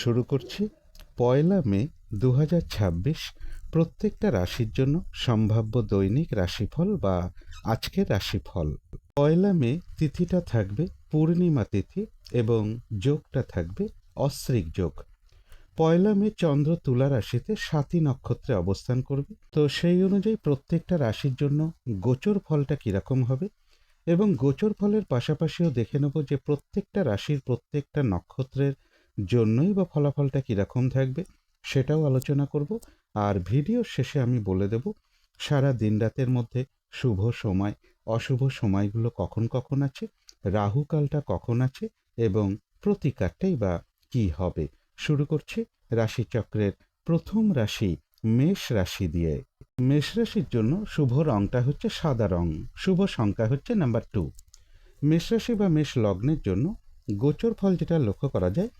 শুরু করছি ১লা মে ২০২৬ প্রত্যেকটা রাশির জন্য সম্ভাব্য দৈনিক রাশিফল বা আজকের রাশিফল। ১লা মে তিথিটা থাকবে পূর্ণিমা তিথি এবং যোগটা থাকবে অশ্রিক যোগ। ১লা মে চন্দ্র তুলা রাশিতে স্বাতী নক্ষত্রে অবস্থান করবে। তো সেই অনুযায়ী প্রত্যেকটা রাশির জন্য গোচর ফলটা কীরকম হবে এবং গোচর ফলের পাশাপাশিও দেখে নেব যে প্রত্যেকটা রাশির প্রত্যেকটা নক্ষত্রের জন্যই বা ফলাফলটা কীরকম থাকবে সেটাও আলোচনা করব। আর ভিডিওর শেষে আমি বলে দেব সারা দিন রাতের মধ্যে শুভ সময় অশুভ সময়গুলো কখন কখন আছে, রাহুকালটা কখন আছে এবং প্রতিকারটাই বা কী হবে। শুরু করছি রাশিচক্রের প্রথম রাশি মেষ রাশি দিয়ে। মেষ রাশির জন্য শুভ রংটা হচ্ছে সাদা রং, শুভ সংখ্যা হচ্ছে নাম্বার 2। মেষ রাশি বা মেষ লগ্নের জন্য গোচর ফল যেটা লক্ষ্য করা যায়,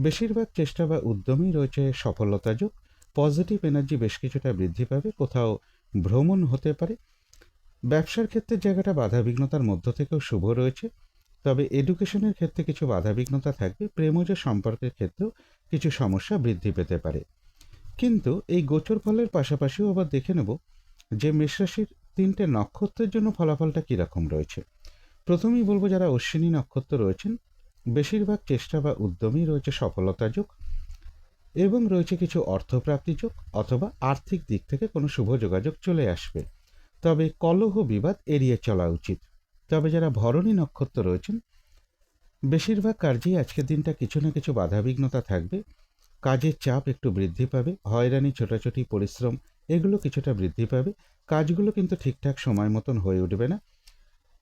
বেশিরভাগ চেষ্টা বা উদ্যমেই রয়েছে সফলতা যোগ, পজিটিভ এনার্জি বেশ কিছুটা বৃদ্ধি পাবে, কোথাও ভ্রমণ হতে পারে। ব্যবসার ক্ষেত্রে জায়গাটা বাধাবিঘ্নতার মধ্য থেকেও শুভ রয়েছে, তবে এডুকেশনের ক্ষেত্রে কিছু বাধাবিঘ্নতা থাকবে, প্রেমজ সম্পর্কের ক্ষেত্রেও কিছু সমস্যা বৃদ্ধি পেতে পারে। কিন্তু এই গোচর ফলের পাশাপাশিও আবার দেখে নেব যে মেষরাশির 3টে নক্ষত্রের জন্য ফলাফলটা কীরকম রয়েছে। প্রথমেই বলবো যারা অশ্বিনী নক্ষত্র রয়েছেন, বেশিরভাগ চেষ্টা বা উদ্যমেই রয়েছে সফলতা যোগ এবং রয়েছে কিছু অর্থপ্রাপ্তি যোগ অথবা আর্থিক দিক থেকে কোনো শুভ যোগাযোগ চলে আসবে, তবে কলহ বিবাদ এড়িয়ে চলা উচিত। তবে যারা ভরণী নক্ষত্র রয়েছেন, বেশিরভাগ কার্যেই আজকের দিনটা কিছু না কিছু বাধাবিঘ্নতা থাকবে, কাজের চাপ একটু বৃদ্ধি পাবে, হয়রানি ছোটাছুটি পরিশ্রম এগুলো কিছুটা বৃদ্ধি পাবে, কাজগুলো কিন্তু ঠিকঠাক সময় মতন হয়ে উঠবে না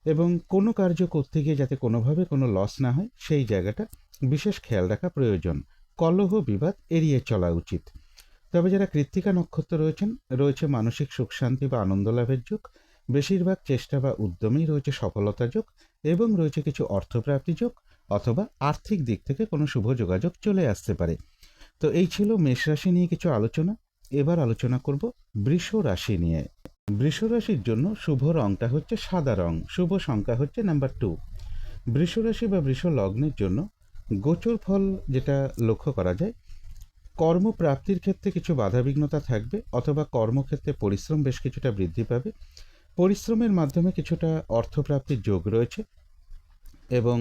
এবং কোনো কার্য করতে গিয়ে যাতে কোনোভাবে কোনো লস না হয় সেই জায়গাটা বিশেষ খেয়াল রাখা প্রয়োজন। কলহ বিবাদ এড়িয়ে চলা উচিত। তবে যারা কৃত্তিকা নক্ষত্র রয়েছেন, রয়েছে মানসিক সুখ শান্তি বা আনন্দ লাভের যোগ, বেশিরভাগ চেষ্টা বা উদ্যমেই রয়েছে সফলতা যোগ এবং রয়েছে কিছু অর্থপ্রাপ্তি যোগ অথবা আর্থিক দিক থেকে কোনো শুভ যোগাযোগ চলে আসতে পারে। তো এই ছিল মেষ রাশি নিয়ে কিছু আলোচনা। এবার আলোচনা করব বৃষ রাশি নিয়ে। বৃষ রাশির জন্য শুভ রংটা হচ্ছে সাদা রং, শুভ সংখ্যা হচ্ছে নাম্বার 2। বৃষ রাশি বা বৃষ লগ্নের জন্য গোচর ফল যেটা লক্ষ্য করা যায়, কর্মপ্রাপ্তির ক্ষেত্রে কিছু বাধাবিঘ্নতা থাকবে অথবা কর্মক্ষেত্রে পরিশ্রম বেশ কিছুটা বৃদ্ধি পাবে, পরিশ্রমের মাধ্যমে কিছুটা অর্থপ্রাপ্তির যোগ রয়েছে এবং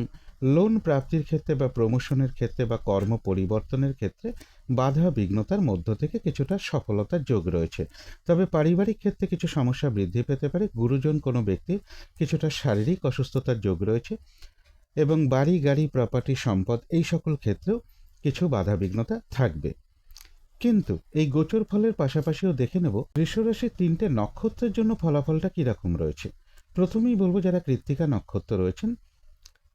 লোন প্রাপ্তির ক্ষেত্রে বা প্রমোশনের ক্ষেত্রে বা কর্ম পরিবর্তনের ক্ষেত্রে বাধা বিঘ্নতার মধ্য থেকে কিছুটা সফলতার যোগ রয়েছে। তবে পারিবারিক ক্ষেত্রে কিছু সমস্যা বৃদ্ধি পেতে পারে, গুরুজন কোনো ব্যক্তির কিছুটা শারীরিক অসুস্থতার যোগ রয়েছে এবং বাড়ি গাড়ি প্রপার্টি সম্পদ এই সকল ক্ষেত্রেও কিছু বাধা বিঘ্নতা থাকবে। কিন্তু এই গোচর ফলের পাশাপাশিও দেখে নেব বৃষরাশির 3টে নক্ষত্রের জন্য ফলাফলটা কীরকম রয়েছে। প্রথমেই বলবো যারা কৃত্তিকা নক্ষত্র রয়েছেন,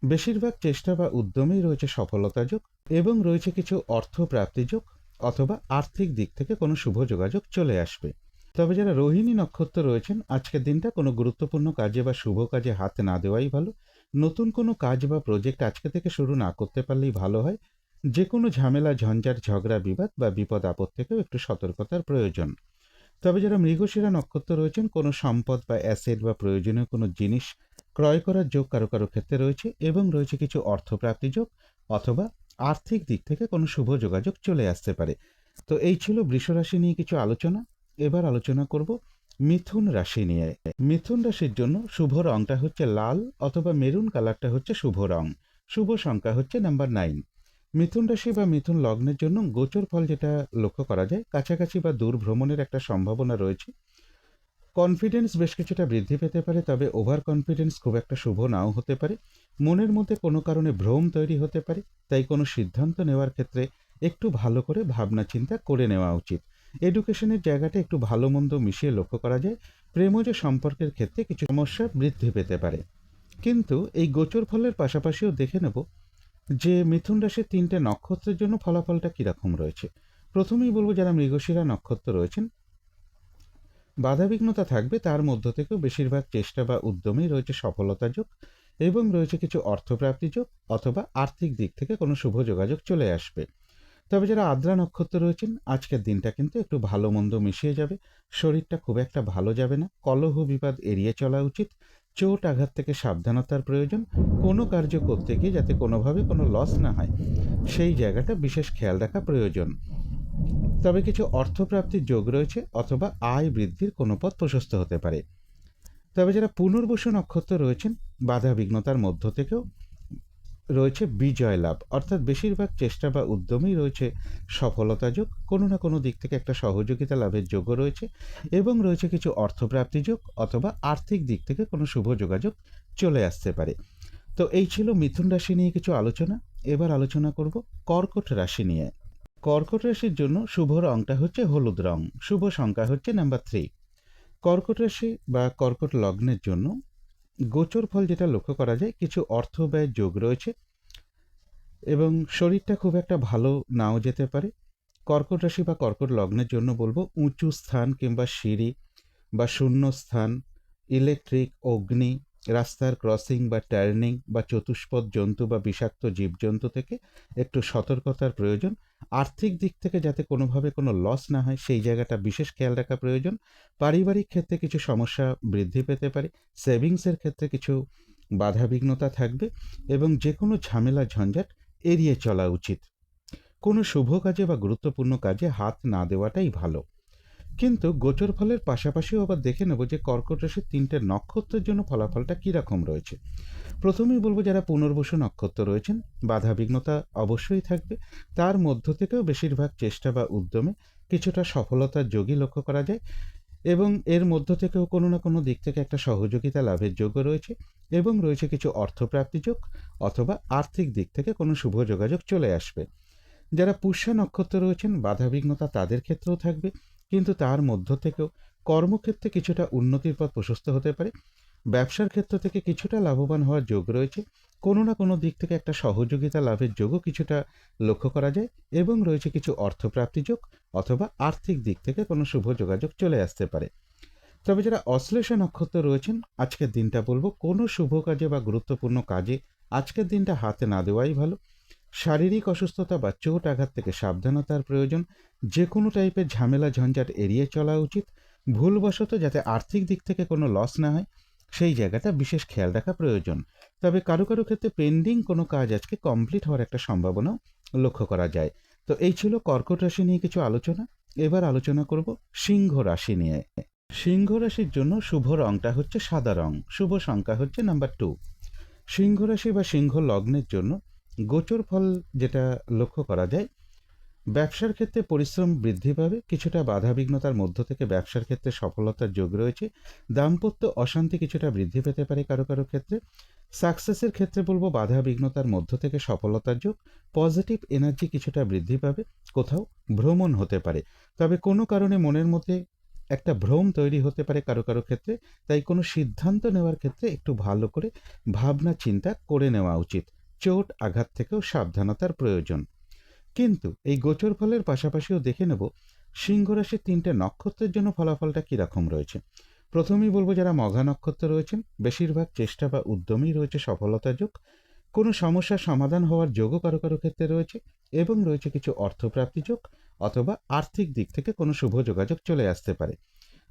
বেশিরভাগ চেষ্টা বা উদ্যমেই রয়েছে সফলতা যোগ এবং রয়েছে কিছু অর্থ প্রাপ্তি যোগ অথবা আর্থিক দিক থেকে কোনো শুভ যোগাযোগ চলে আসবে। তবে যারা রোহিণী নক্ষত্র রয়েছেন, আজকের দিনটা কোনো গুরুত্বপূর্ণ কাজে বা শুভ কাজে হাত না দেওয়াই ভালো। নতুন কোনো কাজ বা প্রজেক্ট আজকে থেকে শুরু না করতে পারলেই ভালো হয়। যে কোনো ঝামেলা ঝঞ্ঝাট ঝগড়া বিবাদ বা বিপদ আপদ থেকেও একটু সতর্কতার প্রয়োজন। তবে যারা মৃগশিরা নক্ষত্র রয়েছেন, কোনো সম্পদ বা অ্যাসেট বা প্রয়োজনীয় কোনো জিনিস ক্রয় করার যোগ কারো কারো ক্ষেত্রে রয়েছে এবং রয়েছে কিছু অর্থপ্রাপ্তি যোগ অথবা আর্থিক দিক থেকে কোনো শুভ যোগাযোগ চলে আসতে পারে। তো এই ছিল বৃষ রাশি নিয়ে কিছু আলোচনা। এবার আলোচনা করব মিথুন রাশি নিয়ে। মিথুন রাশির জন্য শুভ রংটা হচ্ছে লাল অথবা মেরুন কালারটা হচ্ছে শুভ রং, শুভ সংখ্যা হচ্ছে নাম্বার 9। মিথুন রাশি বা মিথুন লগ্নের জন্য গোচর ফল যেটা লক্ষ্য করা যায়, কাছাকাছি বা দূর ভ্রমণের একটা সম্ভাবনা রয়েছে, কনফিডেন্স বেশ কিছুটা বৃদ্ধি পেতে পারে, তবে ওভার কনফিডেন্স খুব একটা শুভ নাও হতে পারে, মনের মধ্যে কোনো কারণে ভ্রম তৈরি হতে পারে, তাই কোনো সিদ্ধান্ত নেওয়ার ক্ষেত্রে একটু ভালো করে ভাবনা চিন্তা করে নেওয়া উচিত। এডুকেশনের জায়গাটা একটু ভালো মন্দ মিশিয়ে লক্ষ্য করা যায়, প্রেমজ সম্পর্কের ক্ষেত্রে কিছু সমস্যা বৃদ্ধি পেতে পারে। কিন্তু এই গোচর ফলের পাশাপাশিও দেখে নেব যে মিথুন রাশির 3টে নক্ষত্রের জন্য ফলাফলটা কীরকম রয়েছে। প্রথমেই বলবো যারা মৃগশিরা নক্ষত্র রয়েছেন, বাধাবিঘ্নতা থাকবে, তার মধ্য থেকেও বেশিরভাগ চেষ্টা বা উদ্যমেই রয়েছে সফলতা যোগ এবং রয়েছে কিছু অর্থপ্রাপ্তি যোগ অথবা আর্থিক দিক থেকে কোনো শুভ যোগাযোগ চলে আসবে। তবে যারা আদ্রা নক্ষত্র রয়েছেন, আজকের দিনটা কিন্তু একটু ভালো মন্দ মিশিয়ে যাবে, শরীরটা খুব একটা ভালো যাবে না, কলহ বিবাদ এড়িয়ে চলা উচিত, চোট আঘাত থেকে সাবধানতার প্রয়োজন, কোনো কার্য করতে গিয়ে যাতে কোনোভাবে কোনো লস না হয় সেই জায়গাটা বিশেষ খেয়াল রাখা প্রয়োজন। তবে কিছু অর্থপ্রাপ্তির যোগ রয়েছে অথবা আয় বৃদ্ধির কোনো পথ প্রশস্ত হতে পারে। তবে যারা পুনর্বসু নক্ষত্র রয়েছেন, বাধা বিঘ্নতার মধ্য থেকেও রয়েছে বিজয় লাভ, অর্থাৎ বেশিরভাগ চেষ্টা বা উদ্যমেই রয়েছে সফলতা যোগ, কোনো না কোনো দিক থেকে একটা সহযোগিতা লাভের যোগও রয়েছে, এবং রয়েছে কিছু অর্থপ্রাপ্তি যোগ অথবা আর্থিক দিক থেকে কোনো শুভ যোগাযোগ চলে আসতে পারে। তো এই ছিল মিথুন রাশি নিয়ে কিছু আলোচনা। এবার আলোচনা করব কর্কট রাশি নিয়ে। কর্কট রাশির জন্য শুভ রংটা হচ্ছে হলুদ রং, শুভ সংখ্যা হচ্ছে নাম্বার 3। কর্কট রাশি বা কর্কট লগ্নের জন্য গোচর ফল যেটা লক্ষ্য করা যায়, কিছু অর্থ ব্যয় যোগ রয়েছে এবং শরীরটা খুব একটা ভালো নাও যেতে পারে। কর্কট রাশি বা কর্কট লগ্নের জন্য বলবো উঁচু স্থান কিংবা সিঁড়ি বা শূন্য স্থান, ইলেকট্রিক, অগ্নি, রাস্তার ক্রসিং বা টার্নিং বা চতুষ্পদ জন্তু বা বিষাক্ত জীবজন্তু থেকে একটু সতর্কতার প্রয়োজন। আর্থিক দিক থেকে যাতে কোনোভাবে কোনো লস না হয় সেই জায়গাটা বিশেষ খেয়াল রাখা প্রয়োজন। পারিবারিক ক্ষেত্রে কিছু সমস্যা বৃদ্ধি পেতে পারে, সেভিংসের ক্ষেত্রে কিছু বাধাবিঘ্নতা থাকবে এবং যে কোনো ঝামেলা ঝঞ্ঝাট এড়িয়ে চলা উচিত। কোনো শুভ কাজে বা গুরুত্বপূর্ণ কাজে হাত না দেওয়াটাই ভালো। কিন্তু গোচর ফলের পাশাপাশিও আবার দেখে নেব যে কর্কট রাশির 3টে নক্ষত্রের জন্য ফলাফলটা কীরকম রয়েছে। প্রথমেই বলবো যারা পুনর্বসু নক্ষত্র রয়েছেন, বাধাবিঘ্নতা অবশ্যই থাকবে, তার মধ্য থেকেও বেশিরভাগ চেষ্টা বা উদ্যমে কিছুটা সফলতার যোগই লক্ষ্য করা যায় এবং এর মধ্য থেকেও কোনো না কোনো দিক থেকে একটা সহযোগিতা লাভের যোগও রয়েছে এবং রয়েছে কিছু অর্থপ্রাপ্তি যোগ অথবা আর্থিক দিক থেকে কোনো শুভ যোগাযোগ চলে আসবে। যারা পুষ্যা নক্ষত্র রয়েছেন, বাধাবিঘ্নতা তাদের ক্ষেত্রেও থাকবে, কিন্তু তার মধ্য থেকেও কর্মক্ষেত্রে কিছুটা উন্নতির পথ প্রশস্ত হতে পারে। ব্যবসার ক্ষেত্র থেকে কিছুটা লাভবান হওয়ার যোগ রয়েছে, কোনো না কোনো দিক থেকে একটা সহযোগিতা লাভের যোগও কিছুটা লক্ষ্য করা যায় এবং রয়েছে কিছু অর্থপ্রাপ্তি যোগ অথবা আর্থিক দিক থেকে কোনো শুভ যোগাযোগ চলে আসতে পারে। তবে যারা অশ্লেষা নক্ষত্র রয়েছেন, আজকের দিনটা বলবো কোনো শুভ কাজে বা গুরুত্বপূর্ণ কাজে আজকের দিনটা হাতে না দেওয়াই ভালো। শারীরিক অসুস্থতা বা চোট আঘাত থেকে সাবধানতার প্রয়োজন। যে কোনো টাইপের ঝামেলা ঝঞ্ঝাট এড়িয়ে চলা উচিত। ভুলবশত যাতে আর্থিক দিক থেকে কোনো লস না হয় সেই জায়গাটা বিশেষ খেয়াল রাখা প্রয়োজন। তবে কারো কারো ক্ষেত্রে পেন্ডিং কোনো কাজ আজকে কমপ্লিট হওয়ার একটা সম্ভাবনাও লক্ষ্য করা যায়। তো এই ছিল কর্কট রাশি নিয়ে কিছু আলোচনা। এবার আলোচনা করব সিংহ রাশি নিয়ে। সিংহ রাশির জন্য শুভ রংটা হচ্ছে সাদা রং, শুভ সংখ্যা হচ্ছে নাম্বার 2। সিংহ রাশি বা সিংহ লগ্নের জন্য গোচর ফল যেটা লক্ষ্য করা যায়, ব্যবসার ক্ষেত্রে পরিশ্রম বৃদ্ধি পাবে, কিছুটা বাধাবিঘ্নতার মধ্য থেকে ব্যবসার ক্ষেত্রে সফলতার যোগ রয়েছে। দাম্পত্য অশান্তি কিছুটা বৃদ্ধি পেতে পারে কারো কারো ক্ষেত্রে। সাকসেসের ক্ষেত্রে বলবো বাধাবিঘ্নতার মধ্য থেকে সফলতার যোগ, পজিটিভ এনার্জি কিছুটা বৃদ্ধি পাবে। কোথাও ভ্রমণ হতে পারে, তবে কোনো কারণে মনের মধ্যে একটা ভ্রম তৈরি হতে পারে কারো কারো ক্ষেত্রে, তাই কোনো সিদ্ধান্ত নেওয়ার ক্ষেত্রে একটু ভালো করে ভাবনা চিন্তা করে নেওয়া উচিত। চোট আঘাত থেকেও সাবধানতার প্রয়োজন। কিন্তু এই গোচর ফলের পাশাপাশিও দেখে নেব সিংহ রাশির 3টে নক্ষত্রের জন্য ফলাফলটা কীরকম রয়েছে। প্রথমেই বলবো যারা মঘা নক্ষত্র রয়েছেন, বেশিরভাগ চেষ্টা বা উদ্যমেই রয়েছে সফলতা যোগ, কোনো সমস্যার সমাধান হওয়ার যোগও কারো কারো ক্ষেত্রে রয়েছে এবং রয়েছে কিছু অর্থপ্রাপ্তি যোগ অথবা আর্থিক দিক থেকে কোনো শুভ যোগাযোগ চলে আসতে পারে।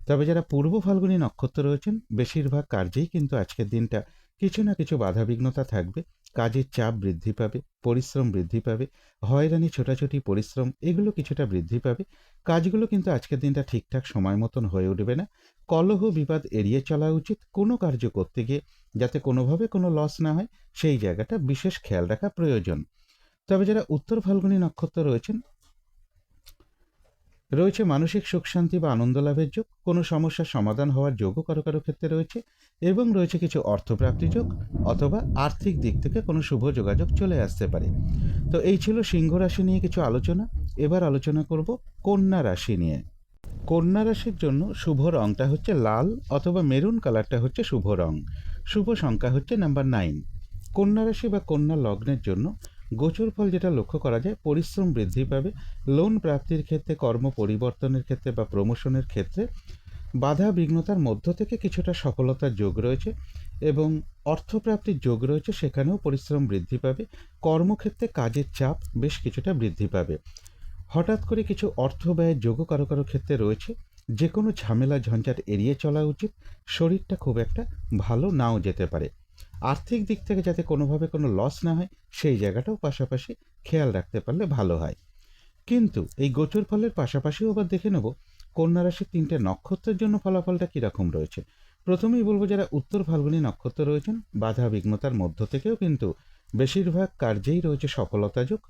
তবে যারা পূর্ব ফাল্গুনী নক্ষত্র রয়েছেন, বেশিরভাগ কার্যেই কিন্তু আজকের দিনটা কিছু না কিছু বাধাবিঘ্নতা থাকবে। কাজের চাপ বৃদ্ধি পাবে, পরিশ্রম বৃদ্ধি পাবে, হয়রানি ছোটাছুটি পরিশ্রম এগুলো কিছুটা বৃদ্ধি পাবে। কাজগুলো কিন্তু আজকের দিনটা ঠিকঠাক সময় মতন হয়ে উঠবে না। কলহ বিবাদ এড়িয়ে চলা উচিত। কোনো কার্য করতে গিয়ে যাতে কোনোভাবে কোনো লস না হয় সেই জায়গাটা বিশেষ খেয়াল রাখা প্রয়োজন। তবে যারা উত্তর ফাল্গুনী নক্ষত্র রয়েছেন, রয়েছে মানসিক সুখ শান্তি বা আনন্দ লাভের যোগ, কোনো সমস্যার সমাধান হওয়ার যোগও কারো কারো ক্ষেত্রে রয়েছে এবং রয়েছে কিছু অর্থপ্রাপ্তি যোগ অথবা আর্থিক দিক থেকে কোনো শুভ যোগাযোগ চলে আসতে পারে। তো এই ছিল সিংহ রাশি নিয়ে কিছু আলোচনা। এবার আলোচনা করব কন্যা রাশি নিয়ে। কন্যা রাশির জন্য শুভ রংটা হচ্ছে লাল অথবা মেরুন কালারটা হচ্ছে শুভ রং, শুভ সংখ্যা হচ্ছে নাম্বার 9। কন্যা রাশি বা কন্যা লগ্নের জন্য গোচর ফল যেটা লক্ষ্য করা যায়, পরিশ্রম বৃদ্ধি পাবে। লোন প্রাপ্তির ক্ষেত্রে, কর্ম পরিবর্তনের ক্ষেত্রে বা প্রমোশনের ক্ষেত্রে বাধা বিঘ্নতার মধ্য থেকে কিছুটা সফলতার যোগ রয়েছে এবং অর্থপ্রাপ্তির যোগ রয়েছে, সেখানেও পরিশ্রম বৃদ্ধি পাবে। কর্মক্ষেত্রে কাজের চাপ বেশ কিছুটা বৃদ্ধি পাবে। হঠাৎ করে কিছু অর্থ ব্যয়ের যোগও কারো কারো ক্ষেত্রে রয়েছে। যে কোনো ঝামেলা ঝঞ্ঝাট এড়িয়ে চলা উচিত। শরীরটা খুব একটা ভালো নাও যেতে পারে। আর্থিক দিক থেকে যাতে কোনোভাবে কোনো লস না হয় সেই জায়গাটাও পাশাপাশি খেয়াল রাখতে পারলে ভালো হয়। কিন্তু এই গোচর ফলের পাশাপাশিও আবার দেখে নেব কন্যা রাশির ৩টে নক্ষত্রের জন্য ফলাফলটা কীরকম রয়েছে। প্রথমেই বলবো, যারা উত্তর ফাল্গুনী নক্ষত্র রয়েছেন, বাধা বিঘ্নতার মধ্য থেকেও কিন্তু বেশিরভাগ কার্যেই রয়েছে সফলতা যোগ।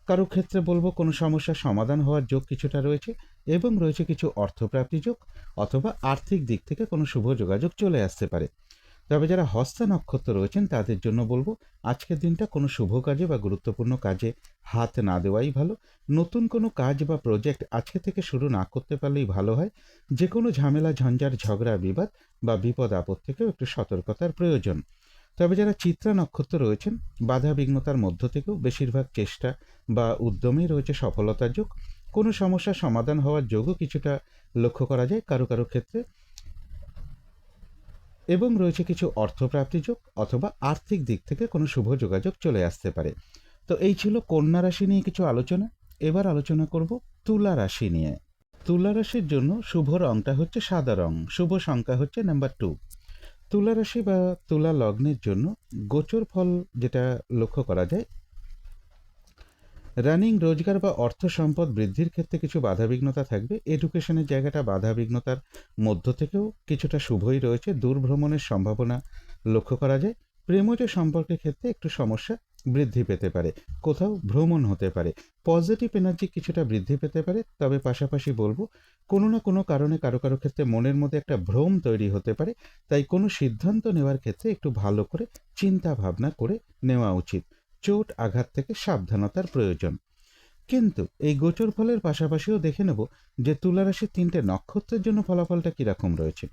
কারো ক্ষেত্রে বলবো কোনো সমস্যার সমাধান হওয়ার যোগ কিছুটা রয়েছে, এবং রয়েছে কিছু অর্থপ্রাপ্তি যোগ, অথবা আর্থিক দিক থেকে কোনো শুভ যোগাযোগ চলে আসতে পারে। তবে যারা হস্তা নক্ষত্র রয়েছেন তাদের জন্য বলবো, আজকের দিনটা কোনো শুভ কাজে বা গুরুত্বপূর্ণ কাজে হাত না দেওয়াই ভালো। নতুন কোনো কাজ বা প্রজেক্ট আজকে থেকে শুরু না করতে পারলেই ভালো হয়। যে কোনো ঝামেলা, ঝঞ্ঝাট, ঝগড়া, বিবাদ বা বিপদ আপদ থেকেও একটু সতর্কতার প্রয়োজন। তবে যারা চিত্রা নক্ষত্র রয়েছেন, বাধা বিঘ্নতার মধ্য থেকেও বেশিরভাগ চেষ্টা বা উদ্যমেই রয়েছে সফলতার যোগ। কোনো সমস্যার সমাধান হওয়ার যোগও কিছুটা লক্ষ্য করা যায় কারো কারো ক্ষেত্রে, এবং রয়েছে কিছু অর্থপ্রাপ্তি যোগ, অথবা আর্থিক দিক থেকে কোনো শুভ যোগাযোগ চলে আসতে পারে। তো এই ছিল কন্যা রাশি নিয়ে কিছু আলোচনা। এবার আলোচনা করব তুলা রাশি নিয়ে। তুলা রাশির জন্য শুভ রংটা হচ্ছে সাদা রং, শুভ সংখ্যা হচ্ছে নাম্বার 2। তুলা রাশি বা তুলা লগ্নের জন্য গোচর ফল যেটা লক্ষ্য করা যায়, রানিং রোজগার বা অর্থ সম্পদ বৃদ্ধির ক্ষেত্রে কিছু বাধাবিঘ্নতা থাকবে। এডুকেশনের জায়গাটা বাধাবিঘ্নতার মধ্য থেকেও কিছুটা শুভই রয়েছে। দূর ভ্রমণের সম্ভাবনা লক্ষ্য করা যায়। প্রেমজ সম্পর্কের ক্ষেত্রে একটু সমস্যা বৃদ্ধি পেতে পারে, কোথাও ভ্রমণ হতে পারে। পজিটিভ এনার্জি কিছুটা বৃদ্ধি পেতে পারে। তবে পাশাপাশি বলবো, কোনো না কোনো কারণে কারো কারো ক্ষেত্রে মনের মধ্যে একটা ভ্রম তৈরি হতে পারে। তাই কোনো সিদ্ধান্ত নেওয়ার ক্ষেত্রে একটু ভালো করে চিন্তা ভাবনা করে নেওয়া উচিত। চোট আঘাত থেকে সাবধানতার প্রয়োজন। কিন্তু এই গোচর ফলের পাশাপাশিও দেখে নেব যে তুলা রাশির 3টে নক্ষত্রের জন্য ফলাফলটা কীরকম রয়েছে।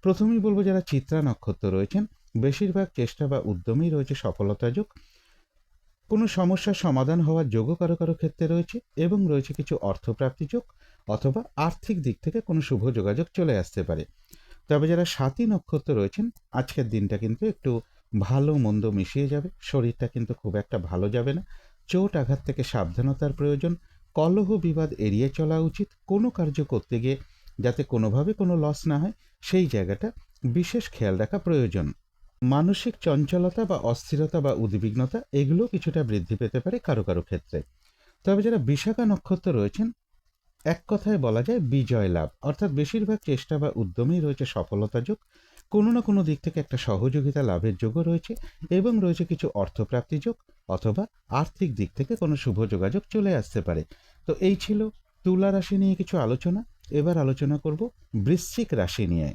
প্রথমেই বলবো, যারা চিত্রা নক্ষত্র রয়েছেন, বেশিরভাগ চেষ্টা বা উদ্যমেই রয়েছে সফলতা যোগ। কোনো সমস্যার সমাধান হওয়ার যোগও কারো কারো ক্ষেত্রে রয়েছে, এবং রয়েছে কিছু অর্থপ্রাপ্তি যোগ, অথবা আর্থিক দিক থেকে কোনো শুভ যোগাযোগ চলে আসতে পারে। তবে যারা সাতী নক্ষত্র রয়েছেন, আজকের দিনটা কিন্তু একটু ভালো মন্দ মিশিয়ে যাবে। শরীরটা কিন্তু খুব একটা ভালো যাবে না। চোট আঘাত থেকে সাবধানতার প্রয়োজন। কলহ বিবাদ এড়িয়ে চলা উচিত। কোনো কার্য করতে গিয়ে যাতে কোনোভাবে কোনো লস না হয়, সেই জায়গাটা বিশেষ খেয়াল রাখা প্রয়োজন। মানসিক চঞ্চলতা বা অস্থিরতা বা উদ্বিগ্নতা এগুলো কিছুটা বৃদ্ধি পেতে পারে কারো কারো ক্ষেত্রে। তবে যারা বিশাখা নক্ষত্র রয়েছেন, এক কথায় বলা যায় বিজয় লাভ, অর্থাৎ বেশিরভাগ চেষ্টা বা উদ্যমেই রয়েছে সফলতা যোগ। কোনো না কোনো দিক থেকে একটা সহযোগিতা লাভের যোগও রয়েছে, এবং রয়েছে কিছু অর্থপ্রাপ্তি যোগ, অথবা আর্থিক দিক থেকে কোনো শুভ যোগাযোগ চলে আসতে পারে। তো এই ছিল তুলা রাশি নিয়ে কিছু আলোচনা। এবার আলোচনা করব বৃশ্চিক রাশি নিয়ে।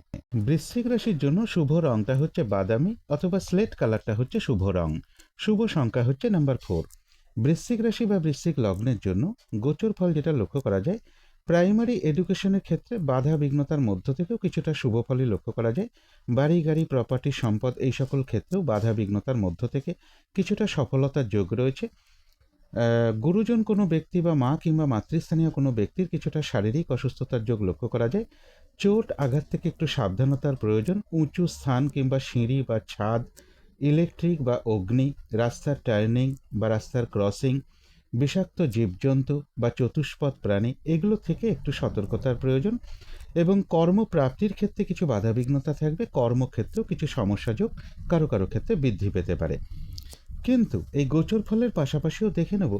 বৃশ্চিক রাশির জন্য শুভ রংটা হচ্ছে বাদামি, অথবা স্লেট কালারটা হচ্ছে শুভ রং। শুভ সংখ্যা হচ্ছে নাম্বার 4। বৃশ্চিক রাশি বা বৃশ্চিক লগ্নের জন্য গোচর ফল যেটা লক্ষ্য করা যায়, প্রাইমারি এডুকেশনের ক্ষেত্রে বাধা বিঘ্নতার মধ্য থেকেও কিছুটা শুভ ফলই লক্ষ্য করা যায়। বাড়ি গাড়ি প্রপার্টি সম্পদ এই সকল ক্ষেত্রেও বাধা বিঘ্নতার মধ্য থেকে কিছুটা সফলতার যোগ রয়েছে। গুরুজন কোনো ব্যক্তি বা মা কিংবা মাতৃস্থানীয় কোনো ব্যক্তির কিছুটা শারীরিক অসুস্থতার যোগ লক্ষ্য করা যায়। চোট আঘাত থেকে একটু সাবধানতার প্রয়োজন। উঁচু স্থান কিংবা সিঁড়ি বা ছাদ, ইলেকট্রিক বা অগ্নি, রাস্তার টার্নিং বা রাস্তার ক্রসিং, বিষাক্ত জীবজন্তু বা চতুষ্পদ প্রাণী এগুলো থেকে একটু সতর্কতার প্রয়োজন। এবং কর্মপ্রাপ্তির ক্ষেত্রে কিছু বাধাবিঘ্নতা থাকবে। কর্মক্ষেত্রেও কিছু সমস্যা যোগ কারো কারো ক্ষেত্রে বৃদ্ধি পেতে পারে। কিন্তু এই গোচর ফলের পাশাপাশিও দেখে নেব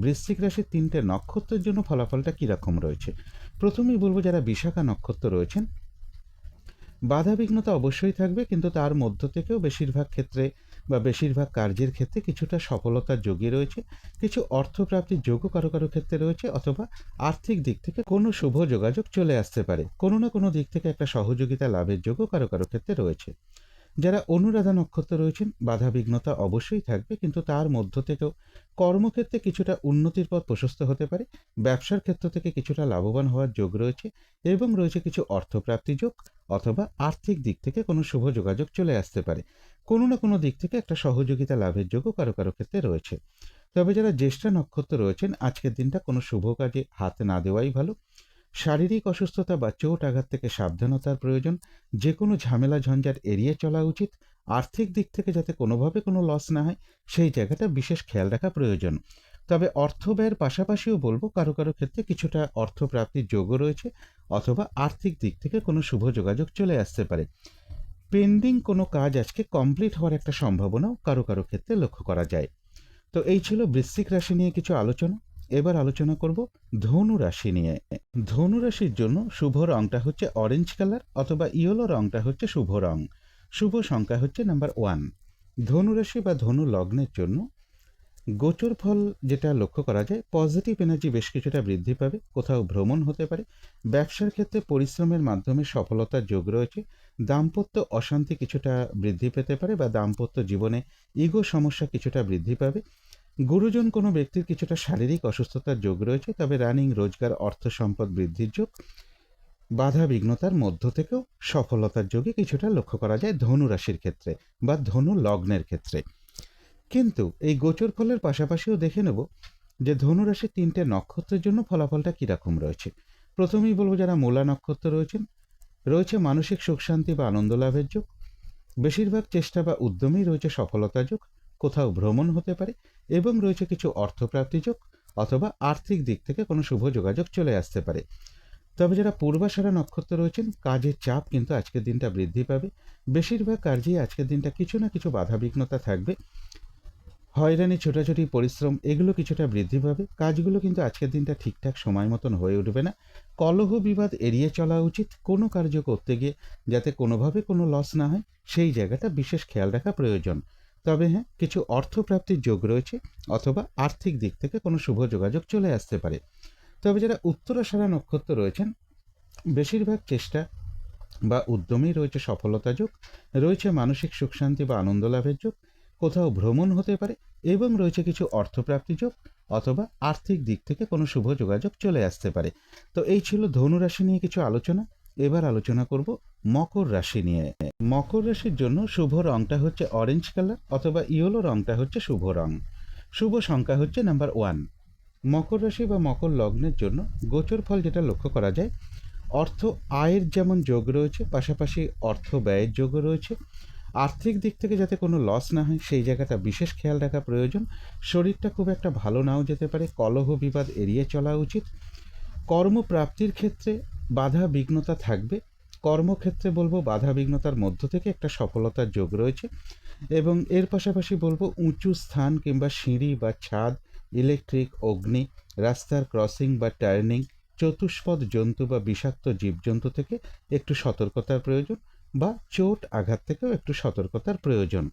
বৃশ্চিক রাশির 3টে নক্ষত্রের জন্য ফলাফলটা কীরকম রয়েছে। প্রথমেই বলবো, যারা বিশাখা নক্ষত্র রয়েছেন, বাধাবিঘ্নতা অবশ্যই থাকবে, কিন্তু তার মধ্য থেকেও বেশিরভাগ ক্ষেত্রে বা বেশিরভাগ কার্যের ক্ষেত্রে কিছুটা সফলতার যোগই রয়েছে। কিছু অর্থপ্রাপ্তির যোগও কারো কারো ক্ষেত্রে রয়েছে, অথবা আর্থিক দিক থেকে কোনো শুভ যোগাযোগ চলে আসতে পারে। কোনো না কোনো দিক থেকে একটা সহযোগিতা লাভের যোগও কারো কারো ক্ষেত্রে রয়েছে। যারা অনুরাধা নক্ষত্র রয়েছেন, বাধাবিঘ্নতা অবশ্যই থাকবে, কিন্তু তার মধ্য থেকেও কর্মক্ষেত্রে কিছুটা উন্নতির পথ প্রশস্ত হতে পারে। ব্যবসার ক্ষেত্র থেকে কিছুটা লাভবান হওয়ার যোগ রয়েছে, এবং রয়েছে কিছু অর্থপ্রাপ্তি যোগ, অথবা আর্থিক দিক থেকে কোনো শুভ যোগাযোগ চলে আসতে পারে। কোনো না কোনো দিক থেকে একটা সহযোগিতা লাভের যোগও কারো কারো ক্ষেত্রে রয়েছে। তবে যারা জ্যেষ্ঠা নক্ষত্র রয়েছেন, আজকের দিনটা কোনো শুভ কাজে হাত না দেওয়াই ভালো। শারীরিক অসুস্থতা বা চোট আঘাত থেকে সাবধানতার প্রয়োজন। যে কোনো ঝামেলা ঝঞ্ঝাট এড়িয়ে চলা উচিত। আর্থিক দিক থেকে যাতে কোনোভাবে কোনো লস না হয়, সেই জায়গাটা বিশেষ খেয়াল রাখা প্রয়োজন। তবে অর্থ ব্যয়ের পাশাপাশিও বলবো, কারো কারো ক্ষেত্রে কিছুটা অর্থপ্রাপ্তির যোগও রয়েছে, অথবা আর্থিক দিক থেকে কোনো শুভ যোগাযোগ চলে আসতে পারে। পেন্ডিং কোনো কাজ আজকে কমপ্লিট হওয়ার একটা সম্ভাবনাও কারো কারো ক্ষেত্রে লক্ষ্য করা যায়। তো এই ছিল বৃশ্চিক রাশি নিয়ে কিছু আলোচনা। এবার আলোচনা করব ধনু রাশি নিয়ে। ধনু রাশির জন্য শুভ রংটা হচ্ছে অরেঞ্জ কালার অথবা ইয়েলো রংটা হচ্ছে শুভ রং। শুভ সংখ্যা হচ্ছে নাম্বার 1। ধনু রাশি বা ধনু লগ্নের জন্য গোচর ফল যেটা লক্ষ্য করা যায়, পজিটিভ এনার্জি বেশ কিছুটা বৃদ্ধি পাবে, কোথাও ভ্রমণ হতে পারে, ব্যবসার ক্ষেত্রে পরিশ্রমের মাধ্যমে সফলতার যোগ রয়েছে, দাম্পত্য অশান্তি কিছুটা বৃদ্ধি পেতে পারে বা দাম্পত্য জীবনে ইগো সমস্যা কিছুটা বৃদ্ধি পাবে, গুরুজন কোনো ব্যক্তির কিছুটা শারীরিক অসুস্থতার যোগ রয়েছে, তবে রানিং রোজগার অর্থ সম্পদ বৃদ্ধির যোগ, বাধা বিঘ্নতার মধ্য থেকেও সফলতার যোগে কিছুটা লক্ষ্য করা যায় ধনু রাশির ক্ষেত্রে বা ধনু লগ্নের ক্ষেত্রে। কিন্তু এই গোচর ফলের পাশাপাশিও দেখে নেব যে ধনুরাশির 3টে নক্ষত্রের জন্য ফলাফলটা কীরকম রয়েছে। প্রথমেই বলবো যারা মূলা নক্ষত্র রয়েছেন, রয়েছে মানসিক সুখ শান্তি বা আনন্দ লাভের যোগ, বেশিরভাগ চেষ্টা বা উদ্যমেই রয়েছে সফলতা যোগ, কোথাও ভ্রমণ হতে পারে এবং রয়েছে কিছু অর্থপ্রাপ্তি যোগ অথবা আর্থিক দিক থেকে কোনো শুভ যোগাযোগ চলে আসতে পারে। তবে যারা পূর্বাষাঢ়া নক্ষত্র রয়েছেন, কাজের চাপ কিন্তু আজকের দিনটা বৃদ্ধি পাবে, বেশিরভাগ কার্যেই আজকের দিনটা কিছু না কিছু বাধা বিঘ্নতা থাকবে, হয়রানি ছোটাছুটি পরিশ্রম এগুলো কিছুটা বৃদ্ধি পাবে, কাজগুলো কিন্তু আজকের দিনটা ঠিকঠাক সময় মতন হয়ে উঠবে না, কলহ বিবাদ এড়িয়ে চলা উচিত, কোনো কার্য করতে গিয়ে যাতে কোনোভাবে কোনো লস না হয় সেই জায়গাটা বিশেষ খেয়াল রাখা প্রয়োজন। তবে হ্যাঁ, কিছু অর্থপ্রাপ্তির যোগ রয়েছে অথবা আর্থিক দিক থেকে কোনো শুভ যোগাযোগ চলে আসতে পারে। তবে যারা উত্তরাষাঢ়া নক্ষত্র রয়েছেন, বেশিরভাগ চেষ্টা বা উদ্যমেই রয়েছে সফলতা যোগ, রয়েছে মানসিক সুখ শান্তি বা আনন্দ লাভের যোগ, কোথাও ভ্রমণ হতে পারে এবং রয়েছে কিছু অর্থপ্রাপ্তি যোগ অথবা আর্থিক দিক থেকে কোনো শুভ যোগাযোগ চলে আসতে পারে। তো এই ছিল ধনু রাশি নিয়ে কিছু আলোচনা। এবার আলোচনা করব মকর রাশি নিয়ে। মকর রাশির জন্য শুভ রংটা হচ্ছে অরেঞ্জ কালার অথবা ইয়েলো রংটা হচ্ছে শুভ রং। শুভ সংখ্যা হচ্ছে নাম্বার 1। মকর রাশি বা মকর লগ্নের জন্য গোচর ফল যেটা লক্ষ্য করা যায়, অর্থ আয়ের যেমন যোগ রয়েছে, পাশাপাশি অর্থ ব্যয়ের যোগও রয়েছে, আর্থিক দিক থেকে যাতে কোনো লস না হয় সেই জায়গাটা বিশেষ খেয়াল রাখা প্রয়োজন, শরীরটা খুব একটা ভালো নাও যেতে পারে, কলহ বিবাদ এড়িয়ে চলা উচিত, কর্মপ্রাপ্তির ক্ষেত্রে বাধা বিঘ্নতা থাকবে, কর্মক্ষেত্রে বলবো বাধা বিঘ্নতার মধ্য থেকে একটা সফলতার যোগ রয়েছে এবং এর পাশাপাশি বলবো উঁচু স্থান কিংবা সিঁড়ি বা ছাদ, ইলেকট্রিক, অগ্নি, রাস্তার ক্রসিং বা টার্নিং, চতুষ্পদ জন্তু বা বিষাক্ত জীবজন্তু থেকে একটু সতর্কতার প্রয়োজন বা চোট আঘাত থেকেও একটু সতর্কতার প্রয়োজন।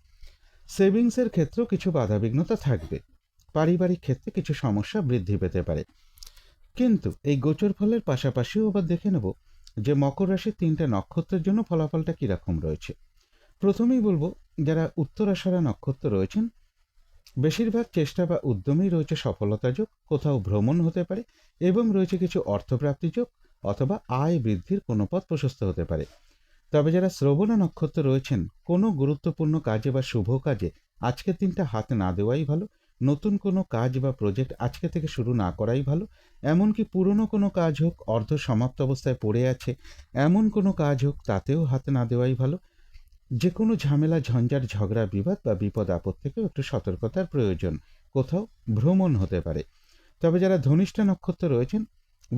সেভিংসের ক্ষেত্রেও কিছু বাধাবিঘ্নতা থাকবে, পারিবারিক ক্ষেত্রে কিছু সমস্যা বৃদ্ধি পেতে পারে। কিন্তু এই গোচর ফলের পাশাপাশিও আবার দেখে নেব যে মকর রাশির 3টে নক্ষত্রের জন্য ফলাফলটা কীরকম রয়েছে। প্রথমেই বলবো যারা উত্তরাষাঢ়া নক্ষত্র রয়েছেন, বেশিরভাগ চেষ্টা বা উদ্যমেই রয়েছে সফলতা যোগ, কোথাও ভ্রমণ হতে পারে এবং রয়েছে কিছু অর্থপ্রাপ্তি যোগ অথবা আয় বৃদ্ধির কোনো পথ প্রশস্ত হতে পারে। তবে যারা শ্রবণা নক্ষত্র রয়েছেন, কোনো গুরুত্বপূর্ণ কাজে বা শুভ কাজে আজকের দিনটা হাত না দেওয়াই ভালো, নতুন কোনো কাজ বা প্রজেক্ট আজকে থেকে শুরু না করাই ভালো, এমনকি পুরনো কোনো কাজ হোক অর্ধ সমাপ্ত অবস্থায় পড়ে আছে এমন কোনো কাজ হোক তাতেও হাত না দেওয়াই ভালো, যে কোনো ঝামেলা ঝঞ্ঝাট ঝগড়া বিবাদ বা বিপদ আপদ থেকেও একটু সতর্কতার প্রয়োজন, কোথাও ভ্রমণ হতে পারে। তবে যারা ধনিষ্ঠা নক্ষত্র রয়েছেন,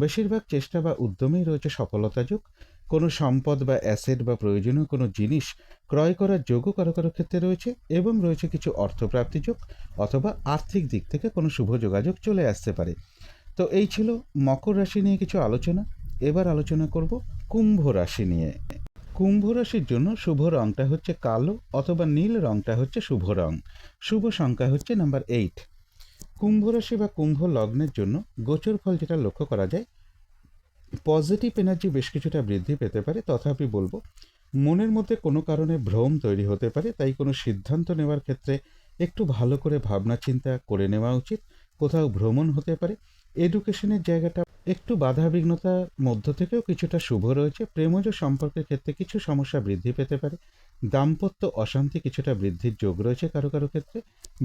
বেশিরভাগ চেষ্টা বা উদ্যমেই রয়েছে সফলতা যোগ, কোনো সম্পদ বা অ্যাসেট বা প্রয়োজনীয় কোনো জিনিস ক্রয় করার যোগও কারো কারো ক্ষেত্রে রয়েছে এবং রয়েছে কিছু অর্থপ্রাপ্তি যোগ অথবা আর্থিক দিক থেকে কোনো শুভ যোগাযোগ চলে আসতে পারে। তো এই ছিল মকর রাশি নিয়ে কিছু আলোচনা। এবার আলোচনা করব কুম্ভ রাশি নিয়ে। কুম্ভ রাশির জন্য শুভ রংটা হচ্ছে কালো অথবা নীল রংটা হচ্ছে শুভ রং। শুভ সংখ্যা হচ্ছে নাম্বার 8। কুম্ভ রাশি বা কুম্ভ লগ্নের জন্য গোচর ফল যেটা লক্ষ্য করা যায়, পজিটিভ এনার্জি বেশ কিছুটা বৃদ্ধি পেতে পারে, তথাপি বলবো মনের মধ্যে কোনো কারণে ভ্রম তৈরি হতে পারে, তাই কোনো সিদ্ধান্ত নেওয়ার ক্ষেত্রে একটু ভালো করে ভাবনা চিন্তা করে নেওয়া উচিত, কোথাও ভ্রমণ হতে পারে, এডুকেশনের জায়গাটা একটু বাধা বিঘ্নতার মধ্য থেকেও কিছুটা শুভ রয়েছে, প্রেমজ সম্পর্কের ক্ষেত্রে কিছু সমস্যা বৃদ্ধি পেতে পারে, দাম্পত্য অশান্তি কিছুটা বৃদ্ধির যোগ রয়েছে কারো কারো ক্ষেত্রে,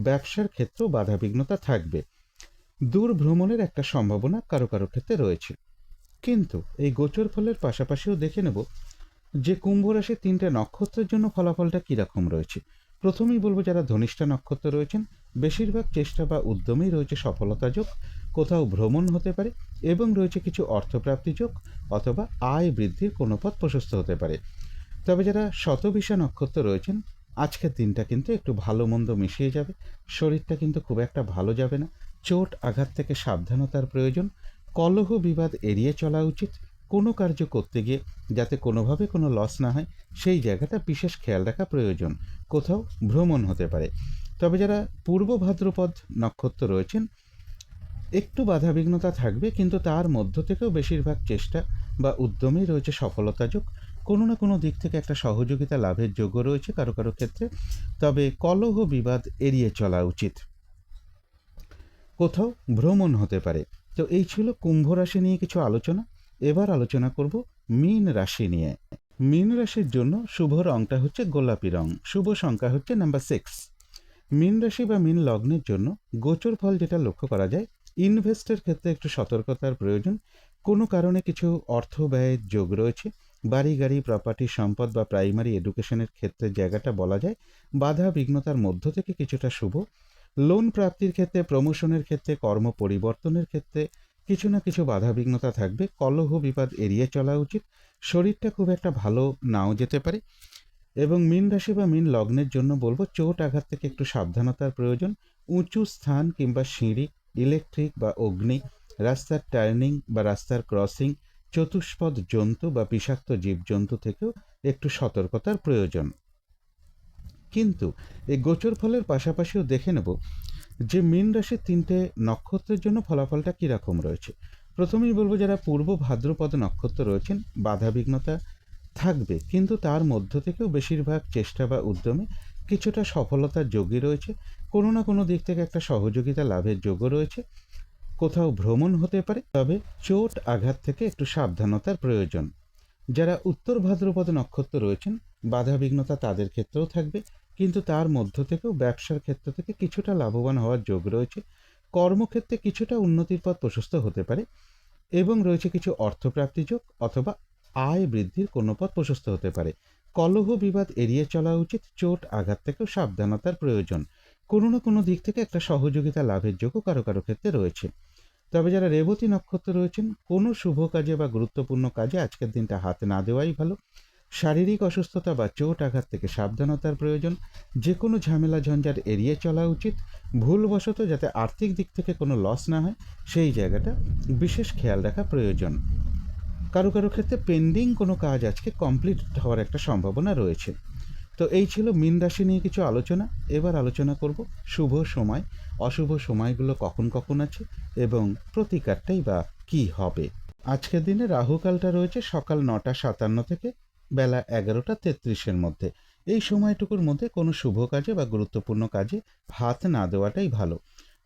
ব্যবসার ক্ষেত্রেও বাধা বিঘ্নতা থাকবে, দূর ভ্রমণের একটা সম্ভাবনা কারো কারো ক্ষেত্রে রয়েছে। কিন্তু এই গোচর ফলের পাশাপাশিও দেখে নেব যে কুম্ভ রাশির 3টে নক্ষত্রের জন্য ফলাফলটা কীরকম রয়েছে। প্রথমেই বলবো যারা ধনিষ্ঠা নক্ষত্র রয়েছেন, বেশিরভাগ চেষ্টা বা উদ্যমেই রয়েছে সফলতা যোগ, কোথাও ভ্রমণ হতে পারে এবং রয়েছে কিছু অর্থপ্রাপ্তি যোগ অথবা আয় বৃদ্ধির কোনো পথ প্রশস্ত হতে পারে। তবে যারা শতবিশা নক্ষত্র রয়েছেন, আজকের দিনটা কিন্তু একটু ভালো মন্দ মিশিয়ে যাবে, শরীরটা কিন্তু খুব একটা ভালো যাবে না, চোট আঘাত থেকে সাবধানতার প্রয়োজন, কলহ বিবাদ এড়িয়ে চলা উচিত, কোনো কার্য করতে গিয়ে যাতে কোনোভাবে কোনো লস না হয় সেই জায়গাটা বিশেষ খেয়াল রাখা প্রয়োজন। কোথাও ভ্রমণ হতে পারে। তবে যারা পূর্ব ভাদ্রপদ নক্ষত্র রয়েছেন, একটু বাধাবিঘ্নতা থাকবে, কিন্তু তার মধ্য থেকেও বেশিরভাগ চেষ্টা বা উদ্যমেই রয়েছে সফলতা যোগ। কোনো না কোনো দিক থেকে একটা সহযোগিতা লাভের যোগ্য রয়েছে কারো কারো ক্ষেত্রে। তবে কলহ বিবাদ এড়িয়ে চলা উচিত। কোথাও ভ্রমণ হতে পারে। তো এই ছিল কুম্ভ রাশি নিয়ে কিছু আলোচনা। এবার আলোচনা করব মীন রাশি নিয়ে। মীন রাশির জন্য শুভ রংটা হচ্ছে গোলাপি রং, শুভ সংখ্যা হচ্ছে নাম্বার 6। মীন রাশি বা মীন লগ্নের জন্য গোচর ফল যেটা লক্ষ্য করা যায়, ইনভেস্টের ক্ষেত্রে একটু সতর্কতার প্রয়োজন। কোনো কারণে কিছু অর্থ ব্যয়ের যোগ রয়েছে। বাড়ি গাড়ি প্রপার্টি সম্পদ বা প্রাইমারি এডুকেশনের ক্ষেত্রে জায়গাটা বলা যায় বাধা বিঘ্নতার মধ্য থেকে কিছুটা শুভ। লোন প্রাপ্তির ক্ষেত্রে, প্রমোশনের ক্ষেত্রে, কর্ম পরিবর্তনের ক্ষেত্রে কিছু না কিছু বাধা বিঘ্নতা থাকবে। কলহ বিবাদ এড়িয়ে চলা উচিত। শরীরটা খুব একটা ভালো নাও যেতে পারে। এবং মীন রাশি বা মীন লগ্নের জন্য বলবো চোট আঘাত থেকে একটু সাবধানতার প্রয়োজন। উঁচু স্থান কিংবা সিঁড়ি, ইলেকট্রিক বা অগ্নি, রাস্তার টার্নিং বা রাস্তার ক্রসিং, চতুষ্পদ জন্তু বা বিষাক্ত জীবজন্তু থেকেও একটু সতর্কতার প্রয়োজন। কিন্তু এই গোচর ফলের পাশাপাশিও দেখে নেব যে মীন রাশির 3টে নক্ষত্রের জন্য ফলাফলটা কীরকম রয়েছে। প্রথমেই বলবো যারা পূর্ব ভাদ্রপদ নক্ষত্র রয়েছেন, বাধাবিঘ্নতা থাকবে, কিন্তু তার মধ্য থেকেও বেশিরভাগ চেষ্টা বা উদ্যমে কিছুটা সফলতার যোগই রয়েছে। কোনো না কোনো দিক থেকে একটা সহযোগিতা লাভের যোগও রয়েছে। কোথাও ভ্রমণ হতে পারে, তবে চোট আঘাত থেকে একটু সাবধানতার প্রয়োজন। যারা উত্তর ভাদ্রপদ নক্ষত্র রয়েছেন, বাধাবিঘ্নতা তাদের ক্ষেত্রেও থাকবে, কিন্তু তার মধ্য থেকেও ব্যবসার ক্ষেত্র থেকে কিছুটা লাভবান হওয়ার যোগ রয়েছে। কর্মক্ষেত্রে কিছুটা উন্নতির পথ প্রশস্ত হতে পারে এবং রয়েছে কিছু অর্থপ্রাপ্তি যোগ অথবা আয় বৃদ্ধির কোনো পথ প্রশস্ত হতে পারে। কলহ বিবাদ এড়িয়ে চলা উচিত। চোট আঘাত থেকেও সাবধানতার প্রয়োজন। কোনো না কোনো দিক থেকে একটা সহযোগিতা লাভের যোগও কারো কারো ক্ষেত্রে রয়েছে। তবে যারা রেবতী নক্ষত্র রয়েছেন, কোনো শুভ কাজে বা গুরুত্বপূর্ণ কাজে আজকের দিনটা হাত না দেওয়াই ভালো। শারীরিক অসুস্থতা বা চোট আঘাত থেকে সাবধানতার প্রয়োজন। যে কোনো ঝামেলা ঝঞ্ঝাট এড়িয়ে চলা উচিত। ভুলবশত যাতে আর্থিক দিক থেকে কোনো লস না হয় সেই জায়গাটা বিশেষ খেয়াল রাখা প্রয়োজন। কারো কারো ক্ষেত্রে পেন্ডিং কোনো কাজ আজকে কমপ্লিট হওয়ার একটা সম্ভাবনা রয়েছে। তো এই ছিল মীন রাশি নিয়ে কিছু আলোচনা। এবার আলোচনা করব শুভ সময়, অশুভ সময়গুলো কখন কখন আছে এবং প্রতিকারটাই বা কী হবে। আজকের দিনে রাহুকালটা রয়েছে সকাল 9:57 থেকে বেলা 11:33-এর মধ্যে। এই সময়টুকুর মধ্যে কোনো শুভ কাজে বা গুরুত্বপূর্ণ কাজে হাত না দেওয়াটাই ভালো।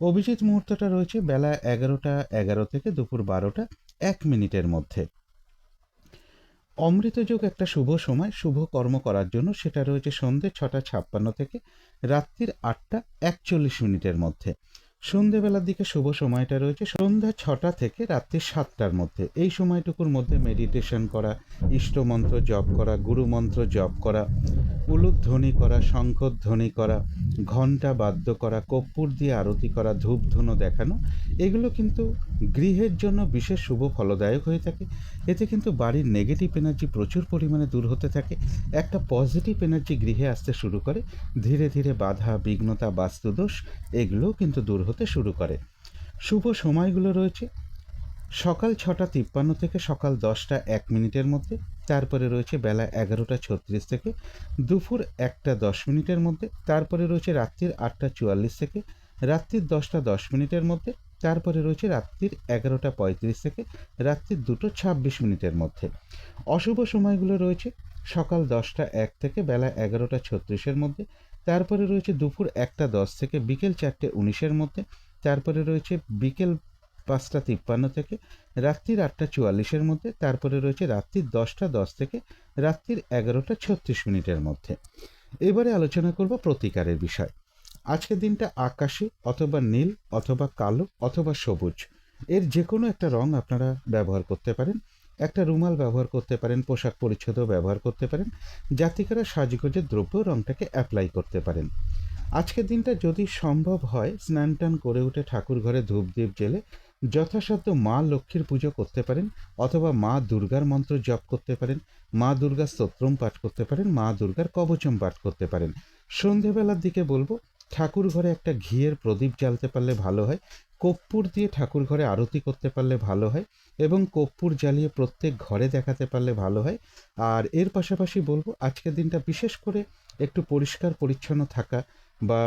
অভিজিৎ মুহূর্তটা রয়েছে বেলা 11:11 থেকে দুপুর 12:01 মধ্যে। অমৃতযোগ একটা শুভ সময় শুভ কর্ম করার জন্য, সেটা রয়েছে সন্ধ্যে 6:56 থেকে রাত্রির 8:41 মধ্যে। সন্ধেবেলার দিকে শুভ সময়টা রয়েছে সন্ধ্যা 6টা থেকে রাত্রি 7টার মধ্যে। এই সময়টুকুর মধ্যে মেডিটেশন করা, ইষ্টমন্ত্র জপ করা, গুরুমন্ত্র জপ করা, উলুধ্বনি করা, শঙ্খধ্বনি করা, ঘণ্টা বাদ্য করা, কর্পূর দিয়ে আরতি করা, ধূপ ধুনো দেখানো, এগুলো কিন্তু গৃহের জন্য বিশেষ শুভ ফলদায়ক হয়ে থাকে। এতে কিন্তু বাড়ির নেগেটিভ এনার্জি প্রচুর পরিমাণে দূর হতে থাকে। একটা পজিটিভ এনার্জি গৃহে আসতে শুরু করে। ধীরে ধীরে বাধা বিঘ্নতা বাস্তুদোষ এগুলোও কিন্তু দূর হতে শুরু করে। শুভ সময়গুলো রয়েছে সকাল 6:53 থেকে সকাল 10:01 মধ্যে। তারপরে রয়েছে বেলা 11:36 থেকে দুপুর 1:10 মধ্যে। তারপরে রয়েছে রাত্রির 8:44 থেকে রাত্রির 10:10 মধ্যে। তারপরে রয়েছে রাত্রির 11:35 থেকে রাত্রির 2:26 মধ্যে। অশুভ সময়গুলো রয়েছে সকাল 10:01 থেকে বেলা 11:36 মধ্যে। তারপরে রয়েছে দুপুর 1:10 থেকে বিকেল 4:19 মধ্যে। তারপরে রয়েছে বিকেল 5:53 থেকে রাত্রির 8:44 মধ্যে। তারপরে রয়েছে রাত্রির 10:10 থেকে রাত্রির 11:36 মধ্যে। এবারে আলোচনা করব প্রতিকারের বিষয়। আজকের দিনটা আকাশে অথবা নীল অথবা কালো অথবা সবুজ এর যে কোনো একটা রং আপনারা ব্যবহার করতে পারেন। একটা রুমাল ব্যবহার করতে পারেন, পোশাক পরিচ্ছদও ব্যবহার করতে পারেন, জাতিকারা সাজগোজের দ্রব্য রংটাকে অ্যাপ্লাই করতে পারেন। আজকের দিনটা যদি সম্ভব হয় স্নান টান করে উঠে ঠাকুর ঘরে ধূপদীপ জেলে যথাসাধ্য মা লক্ষ্মীর পুজো করতে পারেন, অথবা মা দুর্গার মন্ত্র জপ করতে পারেন, মা দুর্গার স্তোত্রম পাঠ করতে পারেন, মা দুর্গার কবচম পাঠ করতে পারেন। সন্ধেবেলার দিকে বলবো ঠাকুর ঘরে একটা ঘিয়ের প্রদীপ জ্বালতে পারলে ভালো হয়, কর্পূর দিয়ে ঠাকুর ঘরে আরতি করতে পারলে ভালো হয় এবং কর্পূর জ্বালিয়ে প্রত্যেক ঘরে দেখাতে পারলে ভালো হয়। আর এর পাশাপাশি বলবো আজকের দিনটা বিশেষ করে একটু পরিষ্কার পরিচ্ছন্ন থাকা বা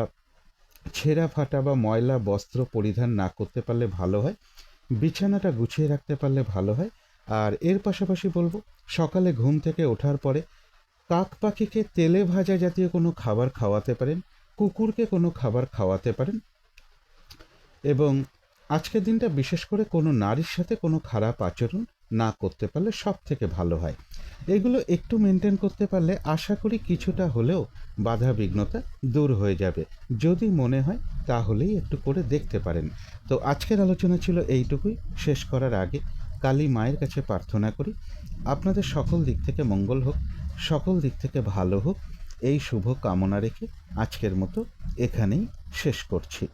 ছেঁড়া ফাটা বা ময়লা বস্ত্র পরিধান না করতে পারলে ভালো হয়, বিছানাটা গুছিয়ে রাখতে পারলে ভালো হয়। আর এর পাশাপাশি বলবো সকালে ঘুম থেকে ওঠার পরে কাক পাখিকে তেলে ভাজা জাতীয় কোনো খাবার খাওয়াতে পারেন, কুকুরকে কোনো খাবার খাওয়াতে পারেন এবং আজকের দিনটা বিশেষ করে কোনো নারীর সাথে কোনো খারাপ আচরণ না করতে পারলে সব থেকে ভালো হয়। এগুলো একটু মেনটেন করতে পারলে আশা করি কিছুটা হলেও বাধা বিঘ্নতা দূর হয়ে যাবে। যদি মনে হয় তাহলেই একটু করে দেখতে পারেন। তো আজকের আলোচনা ছিল এইটুকুই। শেষ করার আগে কালী মায়ের কাছে প্রার্থনা করি আপনাদের সকল দিক থেকে মঙ্গল হোক, সকল দিক থেকে ভালো হোক, এই শুভ কামনা রেখে আজকের মতো এখানেই শেষ করছি।